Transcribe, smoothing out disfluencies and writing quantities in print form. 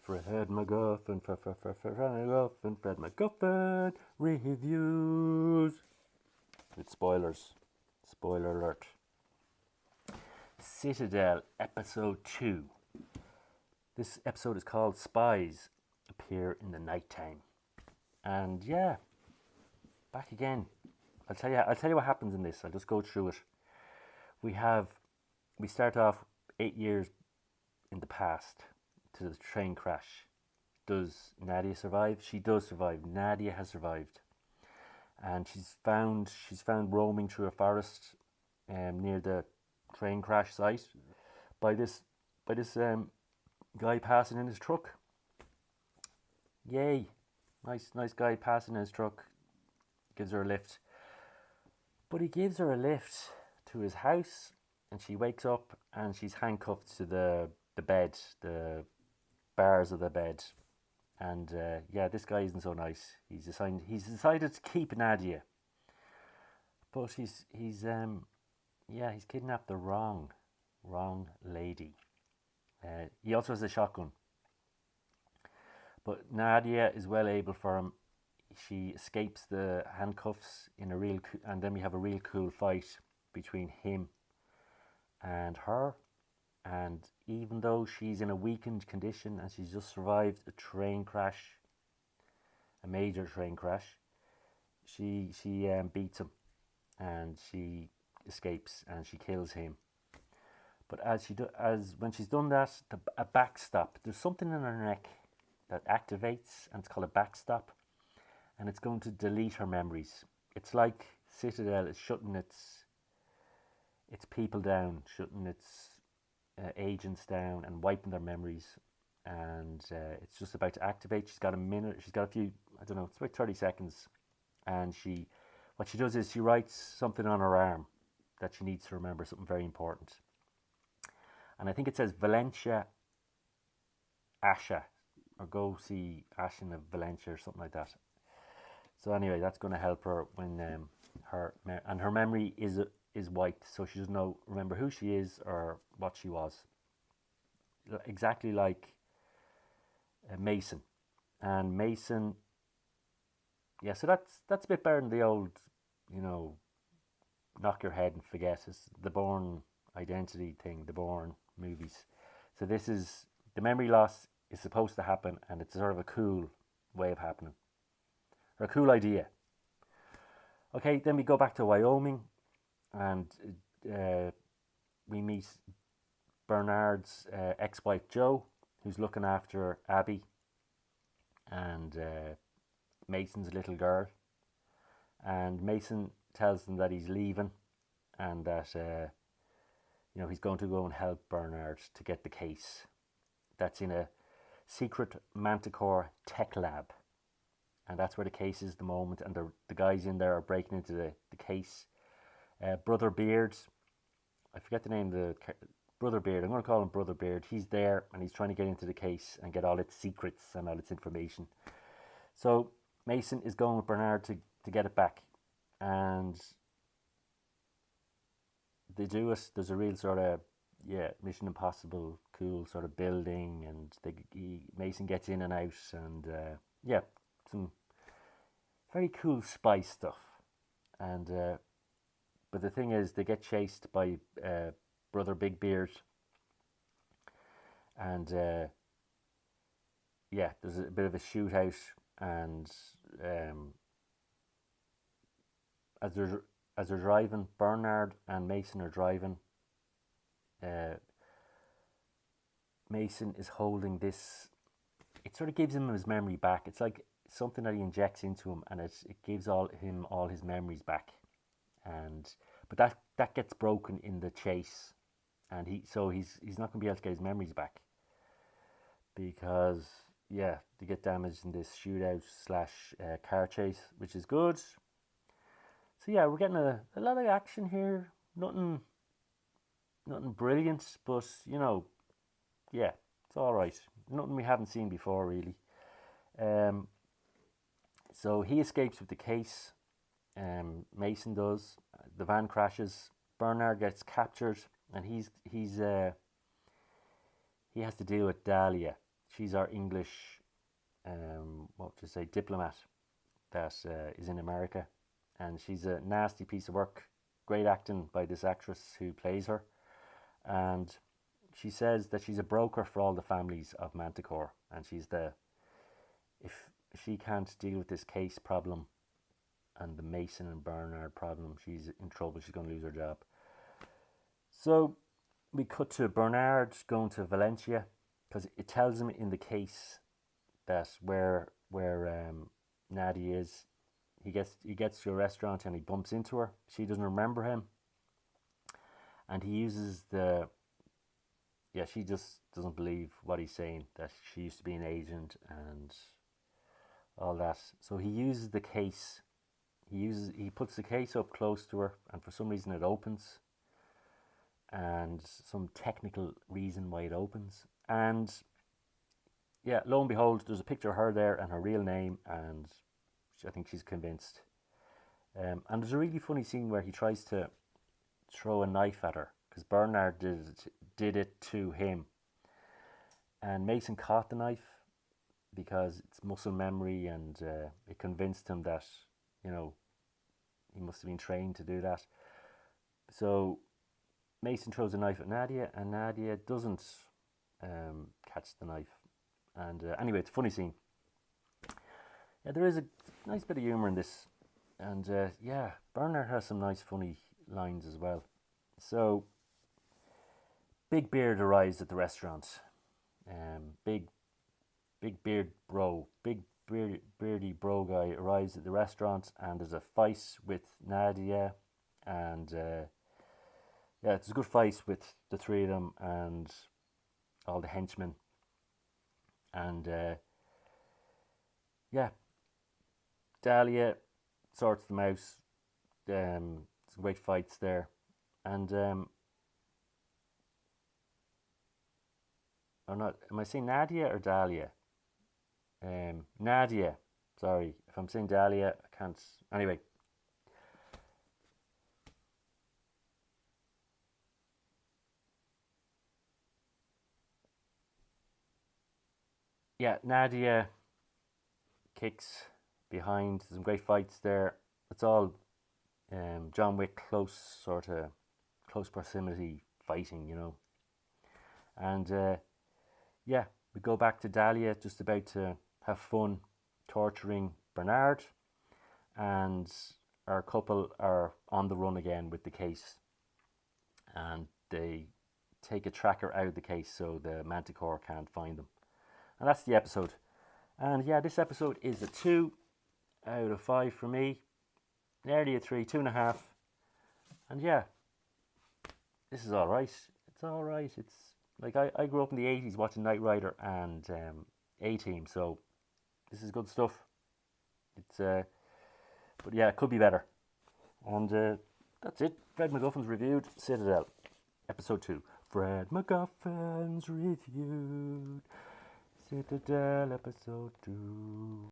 Fred MacGuffin, Fred MacGuffin reviews. With spoilers. Spoiler alert. Citadel, episode 2. This episode is called Spies Appear in the Nighttime. And yeah, back again. I'll tell you what happens in this. I'll just go through it. We start off 8 years in the past to the train crash. Does Nadia survive? She does survive. Nadia has survived, and she's found roaming through a forest near the train crash site by this guy passing in his truck. Yay! Nice guy passing in his truck. Gives her a lift, but he gives her a lift to his house, and she wakes up and she's handcuffed to the bed, the bars of the bed. And this guy isn't so nice. He's decided to keep Nadia, but he's kidnapped the wrong lady. He also has a shotgun, but Nadia is well able for him. She escapes the handcuffs and then we have a real cool fight between him and her. And even though she's in a weakened condition and she's just survived a major train crash, she beats him and she escapes and she kills him. But when she's done that, a backstop. There's something in her neck that activates, and it's called a backstop, and it's going to delete her memories. It's like Citadel is shutting its people down, shutting its agents down and wiping their memories, and it's just about to activate. She's got a minute. She's got a few. I don't know. It's about 30 seconds, and what she does is she writes something on her arm that she needs to remember, something very important. And I think it says Valencia, Asha, or go see Ashen of Valencia or something like that. So anyway, that's going to help her when her memory is wiped, so she doesn't remember who she is or what she was. Exactly like Mason. And Mason, so that's a bit better than the old, knock your head and forget. It's the Bourne Identity thing, the Bourne movies. So this is, the memory loss is supposed to happen, and it's sort of a cool way of happening, or a cool idea. Okay, then we go back to Wyoming, and we meet Bernard's ex-wife Jo, who's looking after Abby and Mason's little girl. And Mason tells them that he's leaving, and that he's going to go and help Bernard to get the case. That's in a secret Manticore tech lab, and that's where the case is at the moment. And the guys in there are breaking into the case. Brother Beard, I forget the name of the Brother Beard. I'm going to call him Brother Beard. He's there and he's trying to get into the case and get all its secrets and all its information. So Mason is going with Bernard to get it back, and they do it. There's a real sort of Mission Impossible cool sort of building, and Mason gets in and out, and some very cool spy stuff. And but the thing is, they get chased by Brother Big Beard, and there's a bit of a shootout, and as they're driving, Bernard and Mason are driving. Mason is holding this. It sort of gives him his memory back. It's like something that he injects into him, and it gives him all his memories back. But that gets broken in the chase, and he's not going to be able to get his memories back, because they get damaged in this shootout / car chase, which is good. So we're getting a lot of action here. Nothing brilliant, but it's all right. Nothing we haven't seen before, really. So he escapes with the case. Mason does. The van crashes. Bernard gets captured, and he has to deal with Dahlia. she's our English, what would you say, diplomat that is in America, and she's a nasty piece of work. Great acting by this actress who plays her, and she says that she's a broker for all the families of Manticore, and she's the, if she can't deal with this case problem and the Mason and Bernard problem, she's in trouble. She's going to lose her job. So we cut to Bernard going to Valencia, because it tells him in the case that where Nadia is. He gets to a restaurant and he bumps into her. She doesn't remember him, and he uses she just doesn't believe what he's saying, that she used to be an agent and all that. So he uses the case. He puts the case up close to her, and for some reason it opens, and some technical reason why it opens. And yeah, lo and behold, there's a picture of her there and her real name, and I think she's convinced. And there's a really funny scene where he tries to throw a knife at her, because Bernard did it to him. And Mason caught the knife because it's muscle memory, and it convinced him that, he must have been trained to do that. So Mason throws a knife at Nadia, and Nadia doesn't catch the knife. And anyway, it's a funny scene. Yeah, there is a nice bit of humour in this. And Bernard has some nice funny lines as well. So Big Beard arrives at the restaurant. Big beardy bro guy arrives at the restaurant, and there's a fight with Nadia, and it's a good fight with the three of them and all the henchmen. And Dahlia sorts them out. Some great fights there, and or not? Am I saying Nadia or Dahlia? Nadia. Sorry, if I'm saying Dahlia, I can't. Anyway. Yeah, Nadia kicks behind. Some great fights there. It's all John Wick close proximity fighting, And we go back to Dahlia, just about to have fun torturing Bernard, and our couple are on the run again with the case, and they take a tracker out of the case so the Manticore can't find them. And that's the episode. And this episode is a 2 out of 5 for me. Nearly a 3, 2.5. And this is alright. It's alright. It's like I grew up in the 80s watching Knight Rider and A-Team, so this is good stuff. It's but it could be better. And that's it. Fred MacGuffin's reviewed Citadel, episode 2. Fred MacGuffin's reviewed Citadel, episode 2.